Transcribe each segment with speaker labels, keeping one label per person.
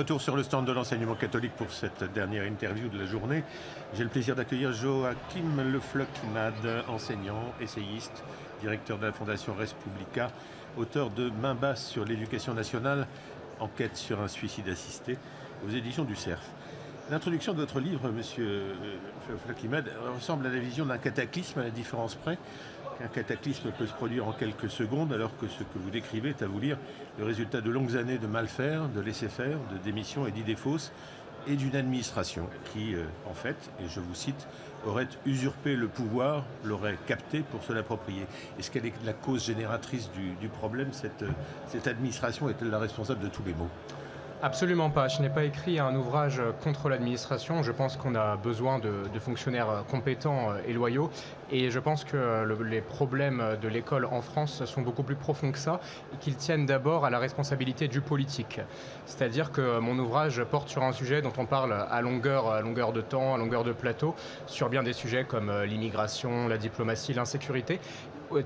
Speaker 1: Retour sur le stand de l'enseignement catholique pour cette dernière interview de la journée. J'ai le plaisir d'accueillir Joachim Le Floch-Imad, enseignant, essayiste, directeur de la Fondation Res Publica, auteur de Main basse sur l'éducation nationale, enquête sur un suicide assisté, aux éditions du Cerf. L'introduction de votre livre, monsieur Le Floch-Imad, ressemble à la vision d'un cataclysme, à la différence près qu'un cataclysme peut se produire en quelques secondes, alors que ce que vous décrivez est à vous lire le résultat de longues années de mal-faire, de laisser-faire, de démission et d'idées fausses, et d'une administration qui, en fait, et je vous cite, aurait usurpé le pouvoir, l'aurait capté pour se l'approprier. Est-ce qu'elle est la cause génératrice du problème, cette administration est-elle la responsable de tous les maux ?
Speaker 2: Absolument pas. Je n'ai pas écrit un ouvrage contre l'administration. Je pense qu'on a besoin de fonctionnaires compétents et loyaux. Et je pense que les problèmes de l'école en France sont beaucoup plus profonds que ça et qu'ils tiennent d'abord à la responsabilité du politique. C'est-à-dire que mon ouvrage porte sur un sujet dont on parle à longueur de temps, à longueur de plateau, sur bien des sujets comme l'immigration, la diplomatie, l'insécurité.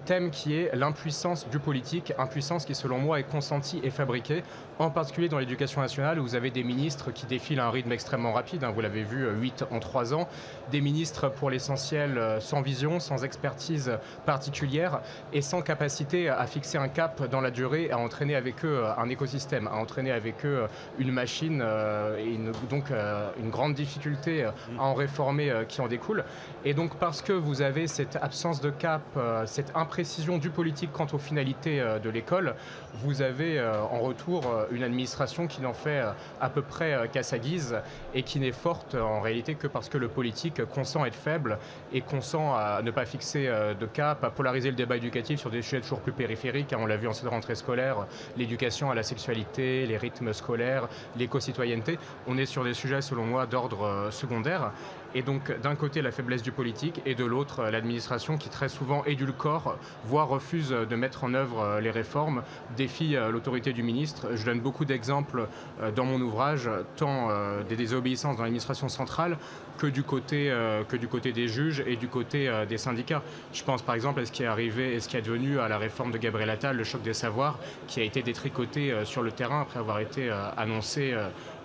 Speaker 2: Thème qui est l'impuissance du politique, impuissance qui selon moi est consentie et fabriquée, en particulier dans l'éducation nationale où vous avez des ministres qui défilent à un rythme extrêmement rapide, vous l'avez vu, 8 en 3 ans, des ministres pour l'essentiel sans vision, sans expertise particulière et sans capacité à fixer un cap dans la durée, à entraîner avec eux un écosystème, à entraîner avec eux une machine et donc une grande difficulté à en réformer qui en découle. Et donc parce que vous avez cette absence de cap, cette imprécision du politique quant aux finalités de l'école, vous avez en retour une administration qui n'en fait à peu près qu'à sa guise et qui n'est forte en réalité que parce que le politique consent être faible et consent à ne pas fixer de cap, à polariser le débat éducatif sur des sujets toujours plus périphériques. On l'a vu en cette rentrée scolaire, l'éducation à la sexualité, les rythmes scolaires, l'éco-citoyenneté. On est sur des sujets selon moi d'ordre secondaire. Et donc d'un côté la faiblesse du politique et de l'autre l'administration qui très souvent édulcore, voire refuse de mettre en œuvre les réformes, défie l'autorité du ministre. Je donne beaucoup d'exemples dans mon ouvrage, tant des désobéissances dans l'administration centrale que du côté des juges et du côté des syndicats. Je pense par exemple à ce qui est arrivé et ce qui est devenu à la réforme de Gabriel Attal, le choc des savoirs, qui a été détricoté sur le terrain après avoir été annoncé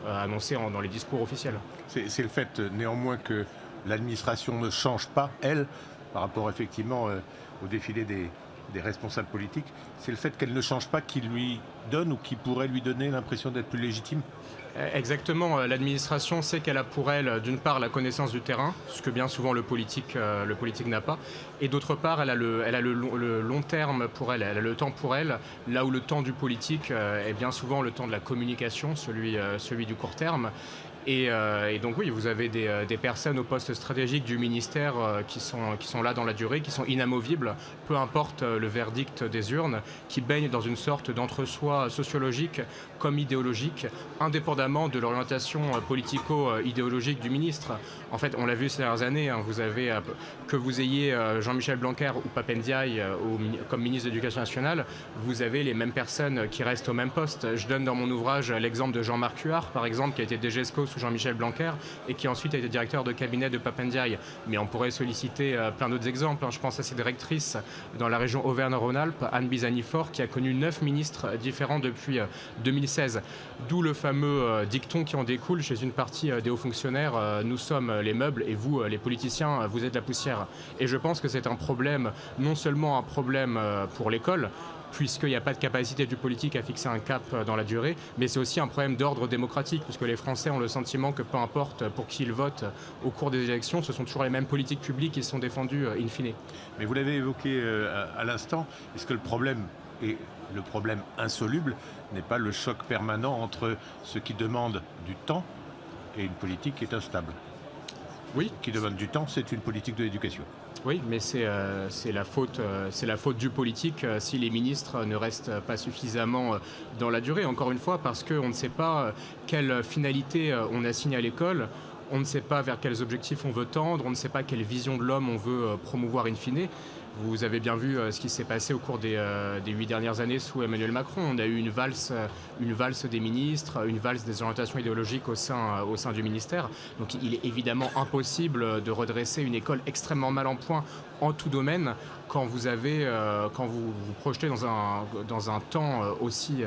Speaker 2: dans les discours officiels.
Speaker 1: C'est le fait néanmoins que l'administration ne change pas, elle, par rapport effectivement au défilé des responsables politiques, c'est le fait qu'elle ne change pas qui lui donne ou qui pourrait lui donner l'impression d'être plus légitime ?
Speaker 2: Exactement, l'administration sait qu'elle a pour elle d'une part la connaissance du terrain, ce que bien souvent le politique n'a pas, et d'autre part elle a le long terme pour elle, elle a le temps pour elle, là où le temps du politique est bien souvent le temps de la communication, celui du court terme. Et donc oui, vous avez des personnes au poste stratégique du ministère qui sont là dans la durée, qui sont inamovibles, peu importe le verdict des urnes, qui baignent dans une sorte d'entre-soi sociologique comme idéologique, indépendamment de l'orientation politico-idéologique du ministre. En fait, on l'a vu ces dernières années, vous avez, que vous ayez Jean-Michel Blanquer ou Pap Ndiaye comme ministre de l'Éducation nationale, vous avez les mêmes personnes qui restent au même poste. Je donne dans mon ouvrage l'exemple de Jean-Marc Huard, par exemple, qui a été DGESCO sous Jean-Michel Blanquer et qui ensuite a été directeur de cabinet de Pap Ndiaye. Mais on pourrait solliciter plein d'autres exemples. Je pense à cette directrice dans la région Auvergne-Rhône-Alpes, Anne Bizani-Faure, qui a connu 9 ministres différents depuis 2016. D'où le fameux dicton qui en découle chez une partie des hauts fonctionnaires, nous sommes les meubles et vous, les politiciens, vous êtes la poussière. Et je pense que c'est un problème, non seulement un problème pour l'école, puisqu'il n'y a pas de capacité du politique à fixer un cap dans la durée, mais c'est aussi un problème d'ordre démocratique, puisque les Français ont le sentiment que peu importe pour qui ils votent au cours des élections, ce sont toujours les mêmes politiques publiques qui sont défendues in fine.
Speaker 1: Mais vous l'avez évoqué à l'instant, est-ce que le problème insoluble n'est pas le choc permanent entre ceux qui demandent du temps et une politique qui est instable ?
Speaker 2: Oui.
Speaker 1: Qui demande du temps, c'est une politique de l'éducation.
Speaker 2: Oui, mais c'est la faute du politique si les ministres ne restent pas suffisamment dans la durée. Encore une fois, parce qu'on ne sait pas quelle finalité on assigne à l'école. On ne sait pas vers quels objectifs on veut tendre, on ne sait pas quelle vision de l'homme on veut promouvoir in fine. Vous avez bien vu ce qui s'est passé au cours des 8 dernières années sous Emmanuel Macron. On a eu une valse des ministres, une valse des orientations idéologiques au sein du ministère. Donc il est évidemment impossible de redresser une école extrêmement mal en point en tout domaine quand vous vous projetez dans un temps aussi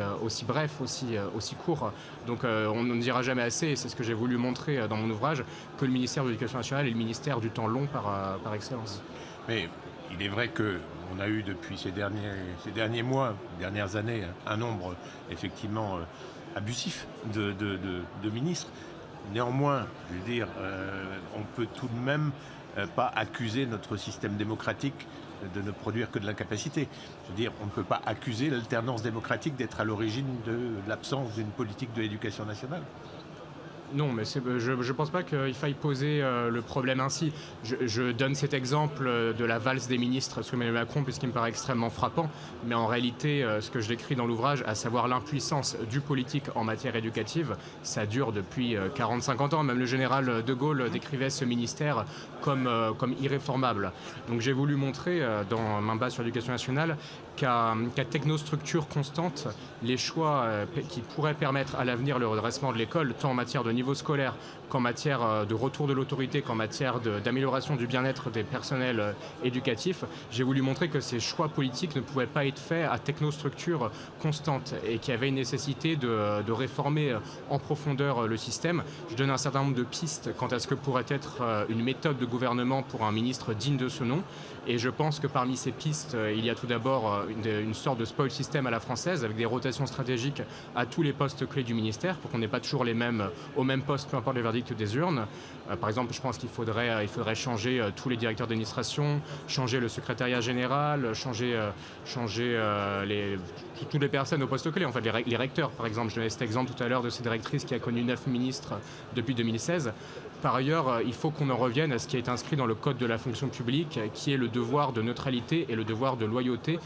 Speaker 2: bref, aussi court. Donc on ne dira jamais assez, et c'est ce que j'ai voulu montrer dans mon ouvrage, que le ministère de l'Éducation nationale est le ministère du temps long par excellence.
Speaker 1: Mais il est vrai qu'on a eu depuis ces derniers mois, dernières années, un nombre effectivement abusif de ministres. Néanmoins, je veux dire, on peut tout de même pas accuser notre système démocratique de ne produire que de l'incapacité. Je veux dire, on ne peut pas accuser l'alternance démocratique d'être à l'origine de l'absence d'une politique de l'éducation nationale.
Speaker 2: Non, mais je ne pense pas qu'il faille poser le problème ainsi. Je donne cet exemple de la valse des ministres sous Emmanuel Macron, puisqu'il me paraît extrêmement frappant. Mais en réalité, ce que je décris dans l'ouvrage, à savoir l'impuissance du politique en matière éducative, ça dure depuis 40-50 ans. Même le général de Gaulle décrivait ce ministère comme irréformable. Donc j'ai voulu montrer, dans Main basse sur l'éducation nationale, qu'à technostructure constante, les choix qui pourraient permettre à l'avenir le redressement de l'école, tant en matière de niveau scolaire qu'en matière de retour de l'autorité, qu'en matière d'amélioration du bien-être des personnels éducatifs, j'ai voulu montrer que ces choix politiques ne pouvaient pas être faits à technostructure constante et qu'il y avait une nécessité de réformer en profondeur le système. Je donne un certain nombre de pistes quant à ce que pourrait être une méthode de gouvernement pour un ministre digne de ce nom. Et je pense que parmi ces pistes, il y a tout d'abord une sorte de spoil system à la française, avec des rotations stratégiques à tous les postes clés du ministère, pour qu'on n'ait pas toujours les mêmes au même poste, peu importe le verdict des urnes. Par exemple, je pense qu'il faudrait changer tous les directeurs d'administration, changer le secrétariat général, changer toutes les personnes au poste clé. En fait, les recteurs, par exemple. Je donnais cet exemple tout à l'heure de cette directrice qui a connu 9 ministres depuis 2016. Par ailleurs, il faut qu'on en revienne à ce qui est inscrit dans le Code de la fonction publique, qui est le devoir de neutralité et le devoir de loyauté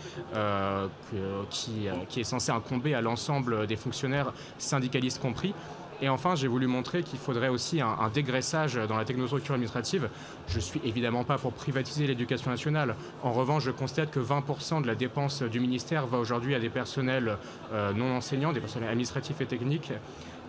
Speaker 2: qui est censé incomber à l'ensemble des fonctionnaires, syndicalistes compris. Et enfin, j'ai voulu montrer qu'il faudrait aussi un dégraissage dans la technostructure administrative. Je ne suis évidemment pas pour privatiser l'éducation nationale. En revanche, je constate que 20% de la dépense du ministère va aujourd'hui à des personnels non enseignants, des personnels administratifs et techniques.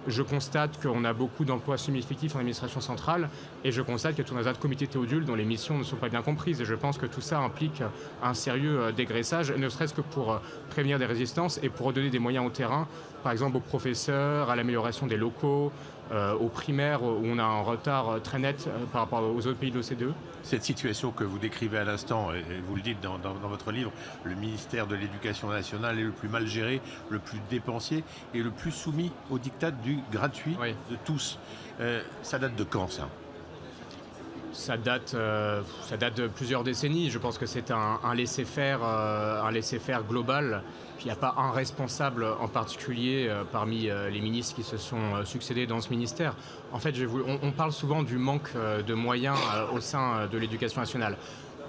Speaker 2: Je constate qu'on a beaucoup d'emplois semi-effectifs en administration centrale et je constate qu'il y a tout un tas de comités Théodule dont les missions ne sont pas bien comprises. Et je pense que tout ça implique un sérieux dégraissage, ne serait-ce que pour prévenir des résistances et pour redonner des moyens au terrain, par exemple aux professeurs, à l'amélioration des locaux, aux primaires où on a un retard très net par rapport aux autres pays de l'OCDE.
Speaker 1: Cette situation que vous décrivez à l'instant, et vous le dites dans votre livre, le ministère de l'Éducation nationale est le plus mal géré, le plus dépensier et le plus soumis au diktat du gratuit de tous. Ça date de quand, ça ?
Speaker 2: Ça date de plusieurs décennies. Je pense que c'est un laisser-faire global. Puis il n'y a pas un responsable en particulier parmi les ministres qui se sont succédés dans ce ministère. En fait, on parle souvent du manque de moyens au sein de l'éducation nationale.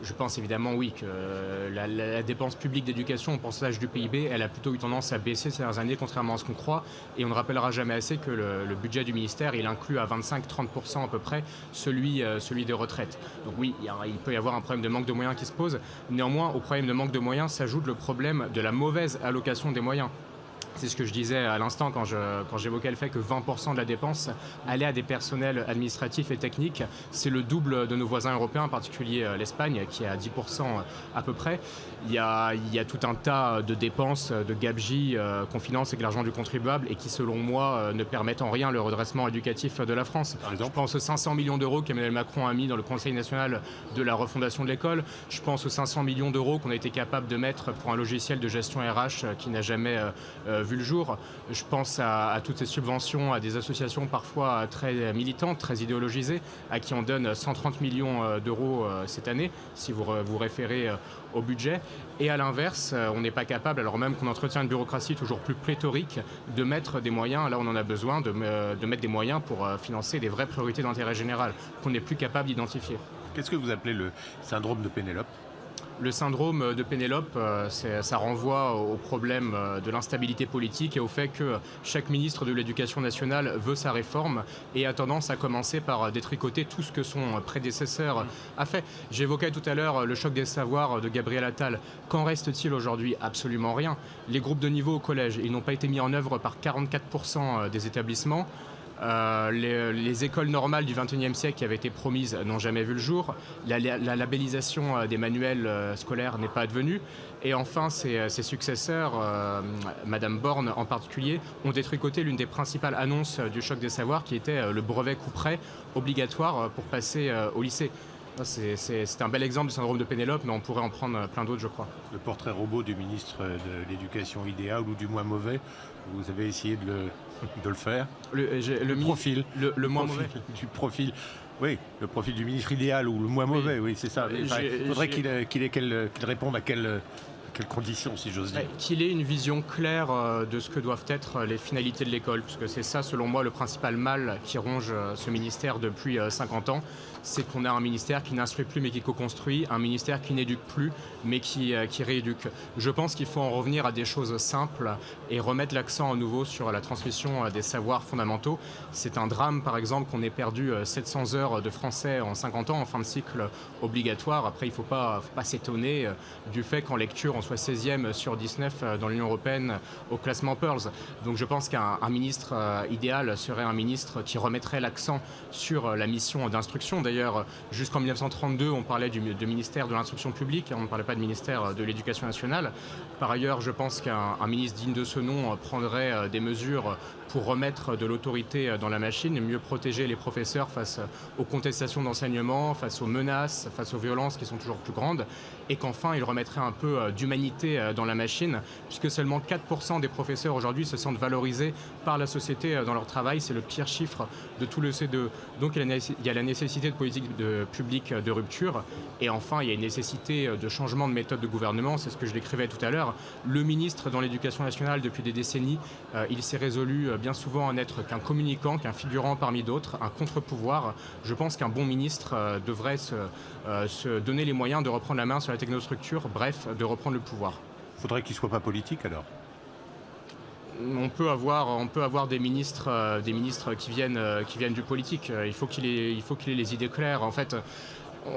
Speaker 2: Je pense évidemment, oui, que la dépense publique d'éducation au pourcentage du PIB, elle a plutôt eu tendance à baisser ces dernières années, contrairement à ce qu'on croit. Et on ne rappellera jamais assez que le budget du ministère, il inclut à 25-30% à peu près celui des retraites. Donc oui, il peut y avoir un problème de manque de moyens qui se pose. Néanmoins, au problème de manque de moyens s'ajoute le problème de la mauvaise allocation des moyens. C'est ce que je disais à l'instant quand j'évoquais le fait que 20% de la dépense allait à des personnels administratifs et techniques. C'est le double de nos voisins européens, en particulier l'Espagne, qui est à 10% à peu près. Il y a tout un tas de dépenses, de gabegies qu'on finance avec l'argent du contribuable et qui, selon moi, ne permettent en rien le redressement éducatif de la France. Par exemple, je pense aux 500 millions d'euros qu'Emmanuel Macron a mis dans le Conseil national de la refondation de l'école. Je pense aux 500 millions d'euros qu'on a été capable de mettre pour un logiciel de gestion RH qui n'a jamais vu le jour. Je pense à toutes ces subventions à des associations parfois très militantes, très idéologisées, à qui on donne 130 millions d'euros cette année, si vous vous référez au budget. Et à l'inverse, on n'est pas capable, alors même qu'on entretient une bureaucratie toujours plus pléthorique, de mettre des moyens, là on en a besoin, de mettre des moyens pour financer des vraies priorités d'intérêt général, qu'on n'est plus capable d'identifier.
Speaker 1: Qu'est-ce que vous appelez le syndrome de Pénélope ?
Speaker 2: Le syndrome de Pénélope, ça renvoie au problème de l'instabilité politique et au fait que chaque ministre de l'Éducation nationale veut sa réforme et a tendance à commencer par détricoter tout ce que son prédécesseur a fait. J'évoquais tout à l'heure le choc des savoirs de Gabriel Attal. Qu'en reste-t-il aujourd'hui ? Absolument rien. Les groupes de niveau au collège, ils n'ont pas été mis en œuvre par 44% des établissements. Les écoles normales du XXIe siècle qui avaient été promises n'ont jamais vu le jour. La labellisation des manuels scolaires n'est pas advenue. Et enfin, ses successeurs, Madame Borne en particulier, ont détricoté l'une des principales annonces du choc des savoirs, qui était le brevet couperet obligatoire pour passer au lycée. C'est un bel exemple du syndrome de Pénélope, mais on pourrait en prendre plein d'autres, je crois.
Speaker 1: Le portrait robot du ministre de l'Éducation idéal ou du moins mauvais, vous avez essayé de le faire. Le profil.
Speaker 2: Le moins mauvais.
Speaker 1: Du profil. Oui, le profil du ministre idéal ou le moins mauvais, oui, c'est ça. Il faudrait qu'il réponde à quelles conditions, si j'ose dire.
Speaker 2: Qu'il ait une vision claire de ce que doivent être les finalités de l'école, parce que c'est ça, selon moi, le principal mal qui ronge ce ministère depuis 50 ans. C'est qu'on a un ministère qui n'instruit plus mais qui co-construit, un ministère qui n'éduque plus mais qui rééduque. Je pense qu'il faut en revenir à des choses simples et remettre l'accent à nouveau sur la transmission des savoirs fondamentaux. C'est un drame, par exemple, qu'on ait perdu 700 heures de français en 50 ans en fin de cycle obligatoire. Après, il ne faut pas s'étonner du fait qu'en lecture, on soit 16e sur 19 dans l'Union européenne au classement Pearls. Donc je pense qu'un ministre idéal serait un ministre qui remettrait l'accent sur la mission d'instruction. D'ailleurs, jusqu'en 1932, on parlait du ministère de l'Instruction publique, on ne parlait pas de ministère de l'Éducation nationale. Par ailleurs, je pense qu'un ministre digne de ce nom prendrait des mesures pour remettre de l'autorité dans la machine et mieux protéger les professeurs face aux contestations d'enseignement, face aux menaces, face aux violences qui sont toujours plus grandes, et qu'enfin, il remettrait un peu d'humanité dans la machine, puisque seulement 4% des professeurs aujourd'hui se sentent valorisés par la société dans leur travail. C'est le pire chiffre de tout le C2. Donc il y a la nécessité de politique publique de rupture, et enfin il y a une nécessité de changement de méthode de gouvernement. C'est ce que je décrivais tout à l'heure. Le ministre dans l'Éducation nationale depuis des décennies, il s'est résolu bien souvent à n'être qu'un communicant, qu'un figurant parmi d'autres, un contre-pouvoir. Je pense qu'un bon ministre devrait se donner les moyens de reprendre la main sur la technostructure, bref, de reprendre le pouvoir.
Speaker 1: Faudrait qu'il ne soit pas politique alors.
Speaker 2: On peut avoir des ministres qui viennent du politique. Il faut qu'il ait les idées claires. En fait,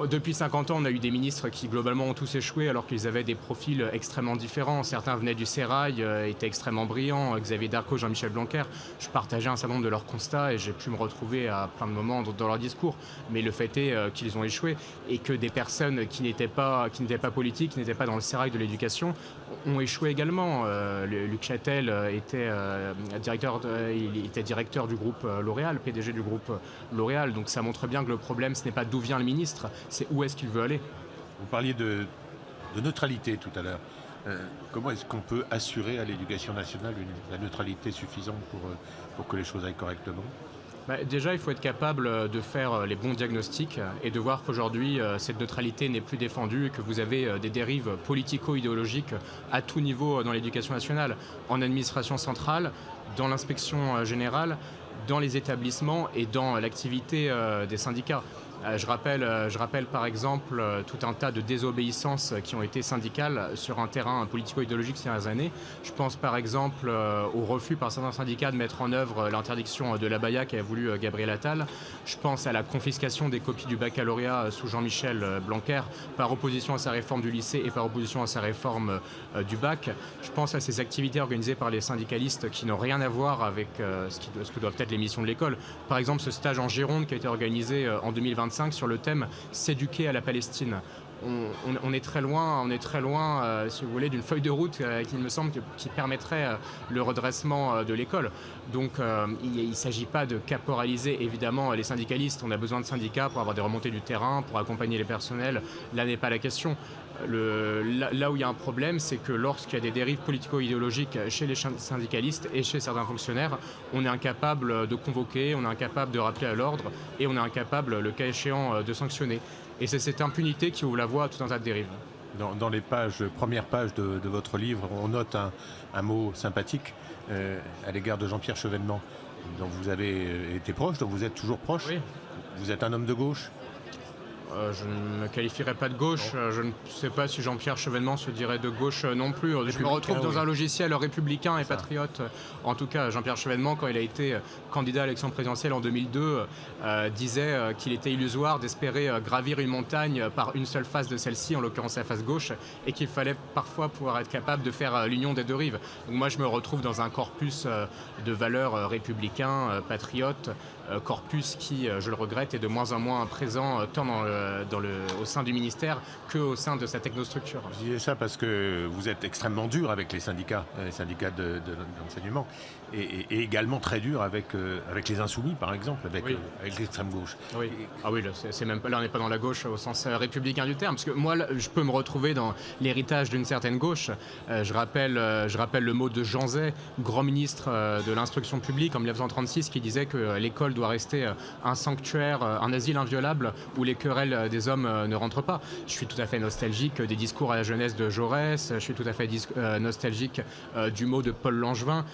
Speaker 2: depuis 50 ans, on a eu des ministres qui globalement ont tous échoué alors qu'ils avaient des profils extrêmement différents. Certains venaient du sérail, étaient extrêmement brillants. Xavier Darcos, Jean-Michel Blanquer, je partageais un certain nombre de leurs constats et j'ai pu me retrouver à plein de moments dans leur discours. Mais le fait est qu'ils ont échoué et que des personnes qui n'étaient pas politiques, qui n'étaient pas dans le sérail de l'éducation, ont échoué également. Luc Châtel était directeur du groupe L'Oréal, PDG du groupe L'Oréal. Donc ça montre bien que le problème, ce n'est pas d'où vient le ministre, c'est où est-ce qu'il veut aller.
Speaker 1: Vous parliez de neutralité tout à l'heure. Comment est-ce qu'on peut assurer à l'éducation nationale la neutralité suffisante pour que les choses aillent correctement ?
Speaker 2: Déjà, il faut être capable de faire les bons diagnostics et de voir qu'aujourd'hui, cette neutralité n'est plus défendue et que vous avez des dérives politico-idéologiques à tout niveau dans l'éducation nationale, en administration centrale, dans l'inspection générale, dans les établissements et dans l'activité des syndicats. Je rappelle par exemple tout un tas de désobéissances qui ont été syndicales sur un terrain politico-idéologique ces dernières années. Je pense par exemple au refus par certains syndicats de mettre en œuvre l'interdiction de l'abaya qu'a voulu Gabriel Attal. Je pense à la confiscation des copies du baccalauréat sous Jean-Michel Blanquer par opposition à sa réforme du lycée et par opposition à sa réforme du bac. Je pense à ces activités organisées par les syndicalistes qui n'ont rien à voir avec ce que doivent être les missions de l'école. Par exemple, ce stage en Gironde qui a été organisé en 2025 sur le thème « S'éduquer à la Palestine ». On est très loin, si vous voulez, d'une feuille de route qui me semble qui permettrait le redressement de l'école. Donc il ne s'agit pas de caporaliser évidemment les syndicalistes. On a besoin de syndicats pour avoir des remontées du terrain, pour accompagner les personnels. Là n'est pas la question. Là où il y a un problème, c'est que lorsqu'il y a des dérives politico-idéologiques chez les syndicalistes et chez certains fonctionnaires, on est incapable de convoquer, on est incapable de rappeler à l'ordre et on est incapable, le cas échéant, de sanctionner. Et c'est cette impunité qui ouvre la voie à tout un tas de dérives.
Speaker 1: Dans les premières pages de votre livre, on note un mot sympathique à l'égard de Jean-Pierre Chevènement, dont vous avez été proche, dont vous êtes toujours proche.
Speaker 2: Oui.
Speaker 1: Vous êtes un homme de gauche ?
Speaker 2: Je ne me qualifierais pas de gauche. Je ne sais pas si Jean-Pierre Chevènement se dirait de gauche non plus. Je me retrouve dans un logiciel républicain et patriote. En tout cas, Jean-Pierre Chevènement, quand il a été candidat à l'élection présidentielle en 2002, disait qu'il était illusoire d'espérer gravir une montagne par une seule face de celle-ci, en l'occurrence la face gauche, et qu'il fallait parfois pouvoir être capable de faire l'union des deux rives. Donc moi, je me retrouve dans un corpus de valeurs républicains, patriotes, corpus qui, je le regrette, est de moins en moins présent tant au sein du ministère qu'au sein de sa technostructure.
Speaker 1: Je disais ça parce que vous êtes extrêmement dur avec les syndicats d'enseignement, et également très dur avec les insoumis, par exemple, avec l'extrême gauche.
Speaker 2: Oui. Ah oui, là, là, on n'est pas dans la gauche au sens républicain du terme, parce que moi, là, je peux me retrouver dans l'héritage d'une certaine gauche. Je rappelle le mot de Jean Zay, grand ministre de l'instruction publique en 1936, qui disait que l'école doit rester un sanctuaire, un asile inviolable où les querelles des hommes ne rentrent pas. Je suis tout à fait nostalgique des discours à la jeunesse de Jaurès, je suis tout à fait nostalgique du mot de Paul Langevin,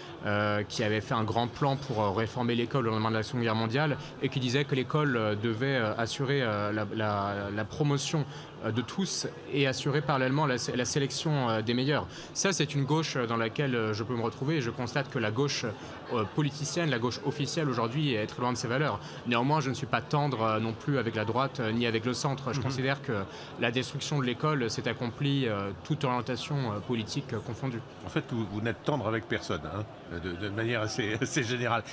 Speaker 2: qui avait fait un grand plan pour réformer l'école au lendemain de la Seconde Guerre mondiale, et qui disait que l'école devait assurer la promotion de tous et assurer parallèlement la sélection des meilleurs. Ça, c'est une gauche dans laquelle je peux me retrouver, et je constate que la gauche politicienne, la gauche officielle aujourd'hui est très loin de ses valeurs. Néanmoins, je ne suis pas tendre non plus avec la droite ni avec le centre. Je considère que la destruction de l'école s'est accomplie toute orientation politique confondue.
Speaker 1: En fait, vous n'êtes tendre avec personne, hein, de manière assez générale.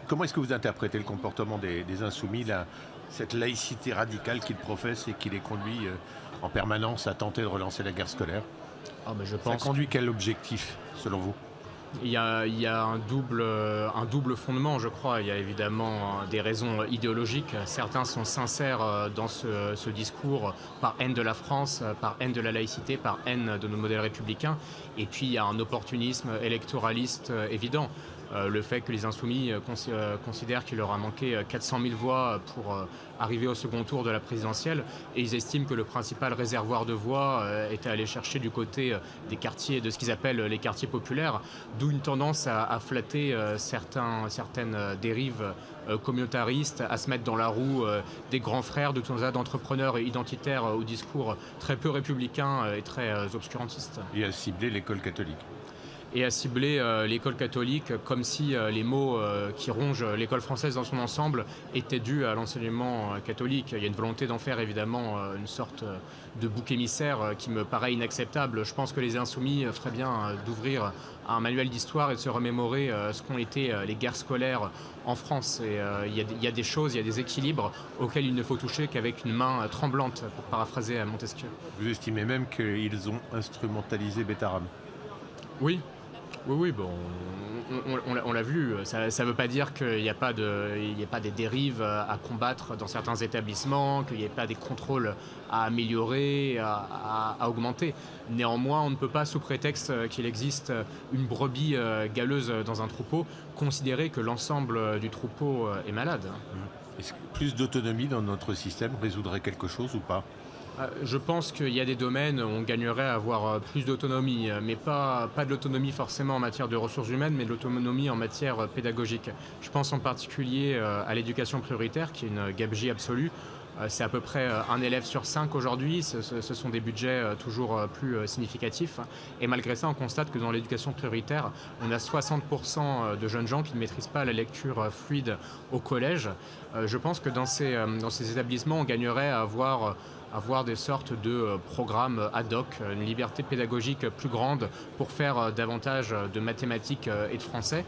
Speaker 1: Comment est-ce que vous interprétez le comportement des insoumis, cette laïcité radicale qu'ils professent et qui les conduit en permanence à tenter de relancer la guerre scolaire? Ça conduit quel objectif, selon vous?
Speaker 2: Il y a un double fondement, je crois. Il y a évidemment des raisons idéologiques. Certains sont sincères dans ce discours par haine de la France, par haine de la laïcité, par haine de nos modèles républicains. Et puis il y a un opportunisme électoraliste évident. Le fait que les insoumis considèrent qu'il leur a manqué 400 000 voix pour arriver au second tour de la présidentielle, et ils estiment que le principal réservoir de voix est à aller chercher du côté des quartiers, de ce qu'ils appellent les quartiers populaires, d'où une tendance à flatter certaines dérives communautaristes, à se mettre dans la roue des grands frères, de tout un tas d'entrepreneurs identitaires au discours très peu républicain et très obscurantiste.
Speaker 1: Et à cibler l'école catholique.
Speaker 2: Et à cibler l'école catholique comme si les maux qui rongent l'école française dans son ensemble étaient dus à l'enseignement catholique. Il y a une volonté d'en faire évidemment une sorte de bouc émissaire qui me paraît inacceptable. Je pense que les insoumis feraient bien d'ouvrir un manuel d'histoire et de se remémorer ce qu'ont été les guerres scolaires en France. Et il y a des choses, il y a des équilibres auxquels il ne faut toucher qu'avec une main tremblante, pour paraphraser Montesquieu.
Speaker 1: Vous estimez même qu'ils ont instrumentalisé Bétharame?
Speaker 2: Oui. Oui, bon, on l'a vu. Ça ne veut pas dire qu'il n'y a pas des dérives à combattre dans certains établissements, qu'il n'y ait pas des contrôles à améliorer, à augmenter. Néanmoins, on ne peut pas, sous prétexte qu'il existe une brebis galeuse dans un troupeau, considérer que l'ensemble du troupeau est malade.
Speaker 1: Est-ce que plus d'autonomie dans notre système résoudrait quelque chose ou pas?
Speaker 2: Je pense qu'il y a des domaines où on gagnerait à avoir plus d'autonomie, mais pas de l'autonomie forcément en matière de ressources humaines, mais de l'autonomie en matière pédagogique. Je pense en particulier à l'éducation prioritaire, qui est une gabegie absolue. C'est à peu près un élève sur 5 aujourd'hui, ce sont des budgets toujours plus significatifs. Et malgré ça, on constate que dans l'éducation prioritaire, on a 60% de jeunes gens qui ne maîtrisent pas la lecture fluide au collège. Je pense que dans ces établissements, on gagnerait à avoir des sortes de programmes ad hoc, une liberté pédagogique plus grande pour faire davantage de mathématiques et de français.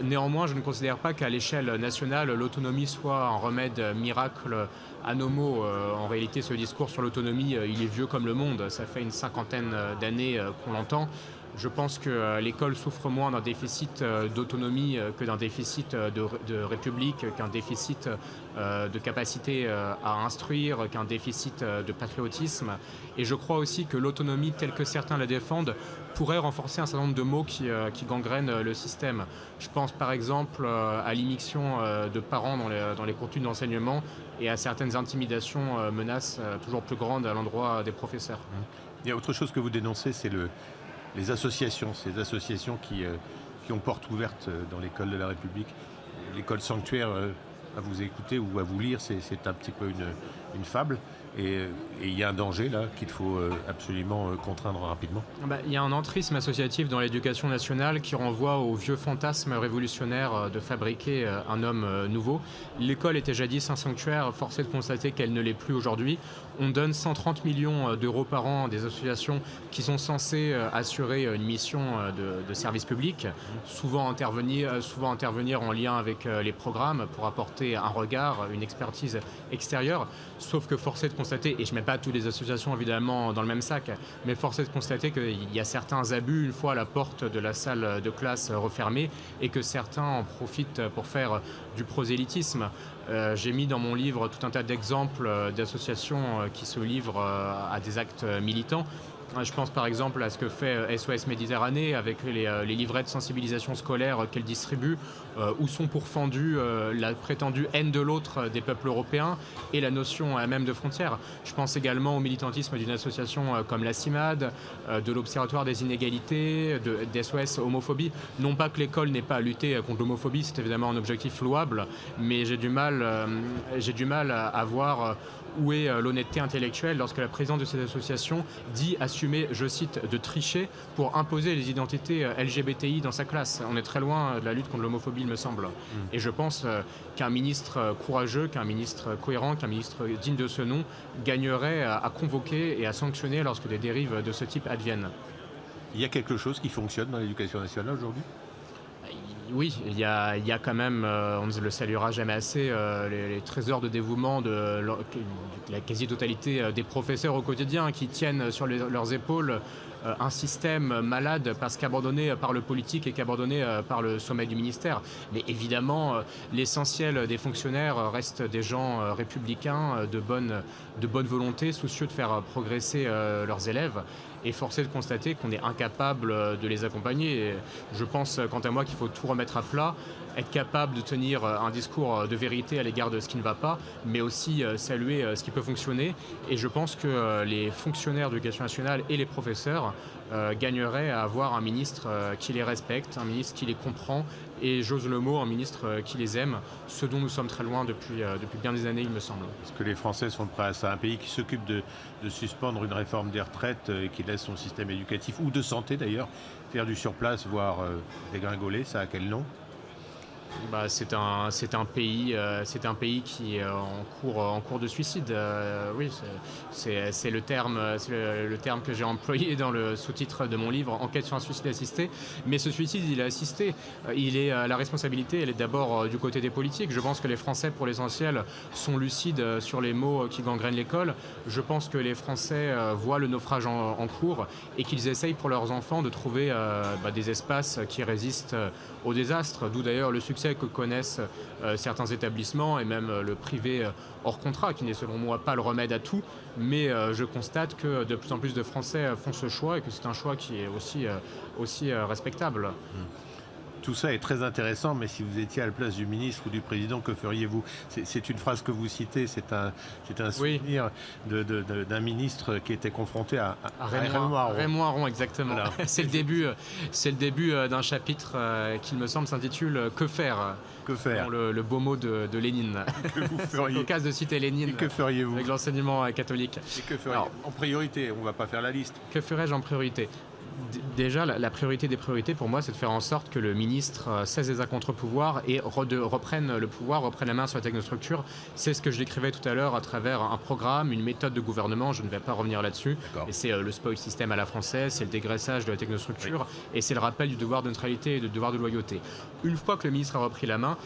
Speaker 2: Néanmoins, je ne considère pas qu'à l'échelle nationale, l'autonomie soit un remède miracle à nos maux. En réalité, ce discours sur l'autonomie, il est vieux comme le monde. Ça fait une 50aine d'années qu'on l'entend. Je pense que l'école souffre moins d'un déficit d'autonomie que d'un déficit de république, qu'un déficit de capacité à instruire, qu'un déficit de patriotisme. Et je crois aussi que l'autonomie, telle que certains la défendent, pourrait renforcer un certain nombre de maux qui gangrènent le système. Je pense par exemple à l'immixtion de parents dans les contenus d'enseignement et à certaines intimidations, menaces toujours plus grandes à l'endroit des professeurs.
Speaker 1: Il y a autre chose que vous dénoncez, c'est les associations, ces associations qui ont porte ouverte dans l'école de la République. L'école sanctuaire, à vous écouter ou à vous lire, c'est un petit peu une fable. Et il y a un danger là qu'il faut absolument contraindre rapidement.
Speaker 2: Il y a un entrisme associatif dans l'éducation nationale qui renvoie au vieux fantasme révolutionnaire de fabriquer un homme nouveau. L'école était jadis un sanctuaire, force est de constater qu'elle ne l'est plus aujourd'hui. On donne 130 millions d'euros par an à des associations qui sont censées assurer une mission de service public, souvent intervenir en lien avec les programmes pour apporter un regard, une expertise extérieure. Sauf que force est de constater, et je ne mets pas toutes les associations évidemment dans le même sac, mais force est de constater qu'il y a certains abus une fois la porte de la salle de classe refermée et que certains en profitent pour faire du prosélytisme. J'ai mis dans mon livre tout un tas d'exemples d'associations qui se livrent à des actes militants. Je pense par exemple à ce que fait SOS Méditerranée avec les livrets de sensibilisation scolaire qu'elle distribue, où sont pourfendus la prétendue haine de l'autre des peuples européens et la notion même de frontière. Je pense également au militantisme d'une association comme la CIMAD, de l'Observatoire des inégalités, d'SOS Homophobie. Non pas que l'école n'ait pas à lutter contre l'homophobie, c'est évidemment un objectif louable, mais j'ai du mal à voir où est l'honnêteté intellectuelle lorsque la présidente de ces associations dit assumer, je cite, de tricher pour imposer les identités LGBTI dans sa classe. On est très loin de la lutte contre l'homophobie, il me semble. Et je pense qu'un ministre courageux, qu'un ministre cohérent, qu'un ministre digne de ce nom gagnerait à convoquer et à sanctionner lorsque des dérives de ce type adviennent.
Speaker 1: Il y a quelque chose qui fonctionne dans l'éducation nationale aujourd'hui ?
Speaker 2: Oui, il y a quand même, on ne le saluera jamais assez, les trésors de dévouement de la quasi-totalité des professeurs au quotidien qui tiennent sur leurs épaules un système malade parce qu'abandonné par le politique et qu'abandonné par le sommet du ministère. Mais évidemment, l'essentiel des fonctionnaires reste des gens républicains, de bonne volonté, soucieux de faire progresser leurs élèves. Et forcé de constater qu'on est incapable de les accompagner. Et je pense, quant à moi, qu'il faut tout remettre à plat, être capable de tenir un discours de vérité à l'égard de ce qui ne va pas, mais aussi saluer ce qui peut fonctionner. Et je pense que les fonctionnaires de l'éducation nationale et les professeurs gagneraient à avoir un ministre qui les respecte, un ministre qui les comprend, et j'ose le mot, un ministre qui les aime, ce dont nous sommes très loin depuis bien des années, il me semble.
Speaker 1: Est-ce que les Français sont prêts à ça ? Un pays qui s'occupe de suspendre une réforme des retraites et qui laisse son système éducatif, ou de santé d'ailleurs, faire du surplace, voire dégringoler, ça a quel nom ?
Speaker 2: C'est un pays qui est en cours de suicide. Oui, c'est le terme que j'ai employé dans le sous-titre de mon livre, Enquête sur un suicide assisté. Mais ce suicide, il est assisté. La responsabilité, elle est d'abord du côté des politiques. Je pense que les Français, pour l'essentiel, sont lucides sur les maux qui gangrènent l'école. Je pense que les Français voient le naufrage en cours et qu'ils essayent pour leurs enfants de trouver des espaces qui résistent au désastre. D'où d'ailleurs le succès que connaissent certains établissements et même le privé hors contrat, qui n'est selon moi pas le remède à tout, mais je constate que de plus en plus de Français font ce choix et que c'est un choix qui est aussi respectable.
Speaker 1: Tout ça est très intéressant, mais si vous étiez à la place du ministre ou du président, que feriez-vous ? C'est une phrase que vous citez, c'est un souvenir d'un ministre qui était confronté à
Speaker 2: Raymond Aron, exactement.
Speaker 1: Voilà.
Speaker 2: C'est le début d'un chapitre qui, me semble, s'intitule « Que faire ?»
Speaker 1: Que faire ?
Speaker 2: Le beau mot de Lénine.
Speaker 1: Que vous feriez ?
Speaker 2: L'occasion de citer Lénine.
Speaker 1: Et que feriez-vous ?
Speaker 2: Avec l'enseignement catholique.
Speaker 1: Et que feriez-vous ? En priorité, on ne va pas faire la liste.
Speaker 2: Que ferais-je en priorité ? Déjà, la priorité des priorités pour moi, c'est de faire en sorte que le ministre cesse des contre-pouvoirs et reprenne le pouvoir, reprenne la main sur la technostructure. C'est ce que je décrivais tout à l'heure à travers un programme, une méthode de gouvernement. Je ne vais pas revenir là-dessus. Et c'est le spoil system à la française, c'est le dégraissage de la technostructure et c'est le rappel du devoir de neutralité et du devoir de loyauté. Une fois que le ministre a repris la main,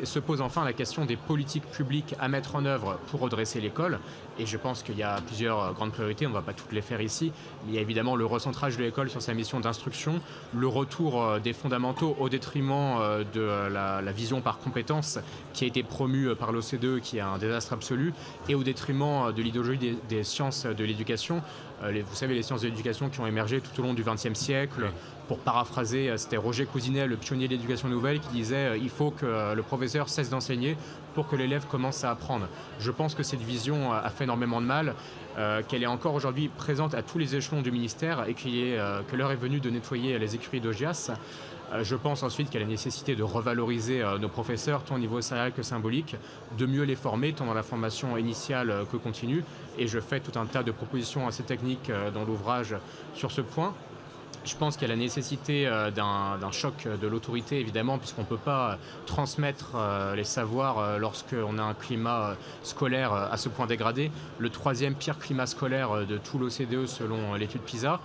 Speaker 2: se pose enfin la question des politiques publiques à mettre en œuvre pour redresser l'école. Et je pense qu'il y a plusieurs grandes priorités, on ne va pas toutes les faire ici, mais il y a évidemment le recentrage de l'école sur sa mission d'instruction, le retour des fondamentaux au détriment de la vision par compétence qui a été promue par l'OCDE, qui est un désastre absolu, et au détriment de l'idéologie des sciences de l'éducation. Vous savez, les sciences de l'éducation qui ont émergé tout au long du XXe siècle. Pour paraphraser, c'était Roger Cousinet, le pionnier de l'éducation nouvelle, qui disait il faut que le professeur cesse d'enseigner pour que l'élève commence à apprendre. Je pense que cette vision a fait énormément de mal, qu'elle est encore aujourd'hui présente à tous les échelons du ministère et que l'heure est venue de nettoyer les écuries d'Augias. Je pense ensuite qu'il y a la nécessité de revaloriser nos professeurs, tant au niveau salarial que symbolique, de mieux les former, tant dans la formation initiale que continue. Et je fais tout un tas de propositions assez techniques dans l'ouvrage sur ce point. Je pense qu'il y a la nécessité d'un choc de l'autorité, évidemment, puisqu'on ne peut pas transmettre les savoirs lorsqu'on a un climat scolaire à ce point dégradé. Le troisième pire climat scolaire de tout l'OCDE selon l'étude PISA.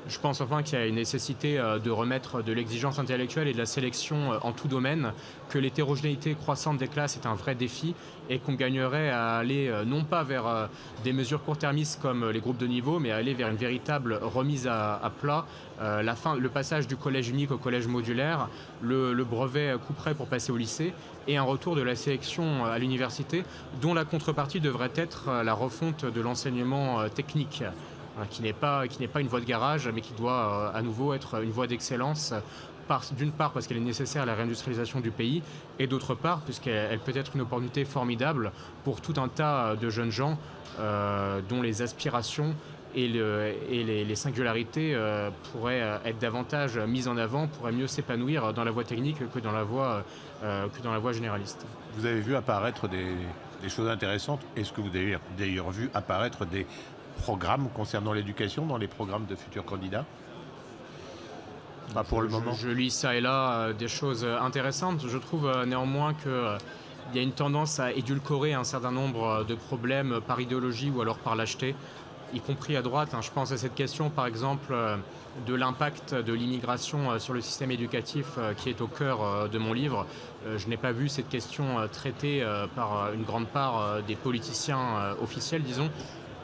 Speaker 2: Je pense enfin qu'il y a une nécessité de remettre de l'exigence intellectuelle et de la sélection en tout domaine, que l'hétérogénéité croissante des classes est un vrai défi et qu'on gagnerait à aller non pas vers des mesures court-termistes comme les groupes de niveau, mais à aller vers une véritable remise à plat, le passage du collège unique au collège modulaire, le brevet couperet pour passer au lycée et un retour de la sélection à l'université, dont la contrepartie devrait être la refonte de l'enseignement technique, qui n'est pas une voie de garage, mais qui doit à nouveau être une voie d'excellence, d'une part parce qu'elle est nécessaire à la réindustrialisation du pays, et d'autre part puisqu'elle peut être une opportunité formidable pour tout un tas de jeunes gens dont les aspirations et les singularités pourraient être davantage mises en avant, pourraient mieux s'épanouir dans la voie technique que dans la voie généraliste.
Speaker 1: Vous avez vu apparaître des choses intéressantes. Est-ce que vous avez d'ailleurs vu apparaître des programmes concernant l'éducation dans les programmes de futurs candidats? Pas pour le moment.
Speaker 2: Je lis ça et là des choses intéressantes. Je trouve néanmoins qu'il y a une tendance à édulcorer un certain nombre de problèmes par idéologie ou alors par lâcheté, y compris à droite. Je pense à cette question, par exemple, de l'impact de l'immigration sur le système éducatif qui est au cœur de mon livre. Je n'ai pas vu cette question traitée par une grande part des politiciens officiels, disons,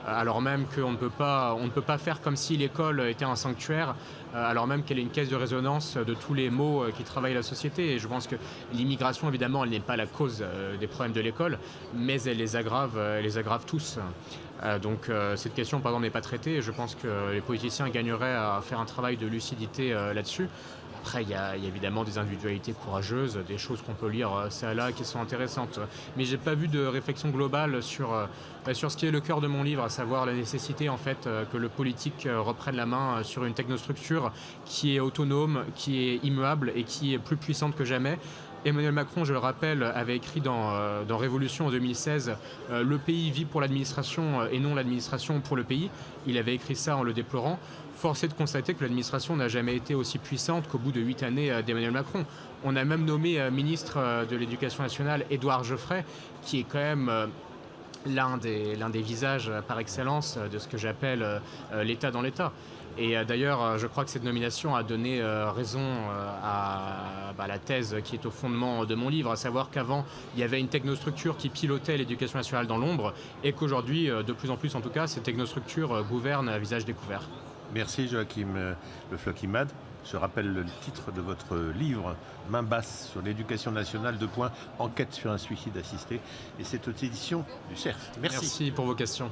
Speaker 2: alors même qu'on ne peut pas faire comme si l'école était un sanctuaire, alors même qu'elle est une caisse de résonance de tous les maux qui travaillent la société. Et je pense que l'immigration, évidemment, elle n'est pas la cause des problèmes de l'école, mais elle les aggrave tous. Donc cette question, par exemple, n'est pas traitée, et je pense que les politiciens gagneraient à faire un travail de lucidité là-dessus. Après, il y a évidemment des individualités courageuses, des choses qu'on peut lire ça et là qui sont intéressantes. Mais je n'ai pas vu de réflexion globale sur ce qui est le cœur de mon livre, à savoir la nécessité en fait, que le politique reprenne la main sur une technostructure qui est autonome, qui est immuable et qui est plus puissante que jamais. Emmanuel Macron, je le rappelle, avait écrit dans Révolution en 2016 « Le pays vit pour l'administration et non l'administration pour le pays ». Il avait écrit ça en le déplorant. Force est de constater que l'administration n'a jamais été aussi puissante qu'au bout de 8 années d'Emmanuel Macron. On a même nommé ministre de l'Éducation nationale Édouard Geoffray, qui est quand même l'un des visages par excellence de ce que j'appelle l'État dans l'État. Et d'ailleurs, je crois que cette nomination a donné raison à la thèse qui est au fondement de mon livre, à savoir qu'avant, il y avait une technostructure qui pilotait l'éducation nationale dans l'ombre, et qu'aujourd'hui, de plus en plus en tout cas, cette technostructure gouverne à visage découvert.
Speaker 1: Merci Joachim Le Floch-Imad. Je rappelle le titre de votre livre, Main basse sur l'éducation nationale, enquête sur un suicide assisté. Et c'est aux éditions du Cerf. Merci.
Speaker 2: Merci pour vos questions.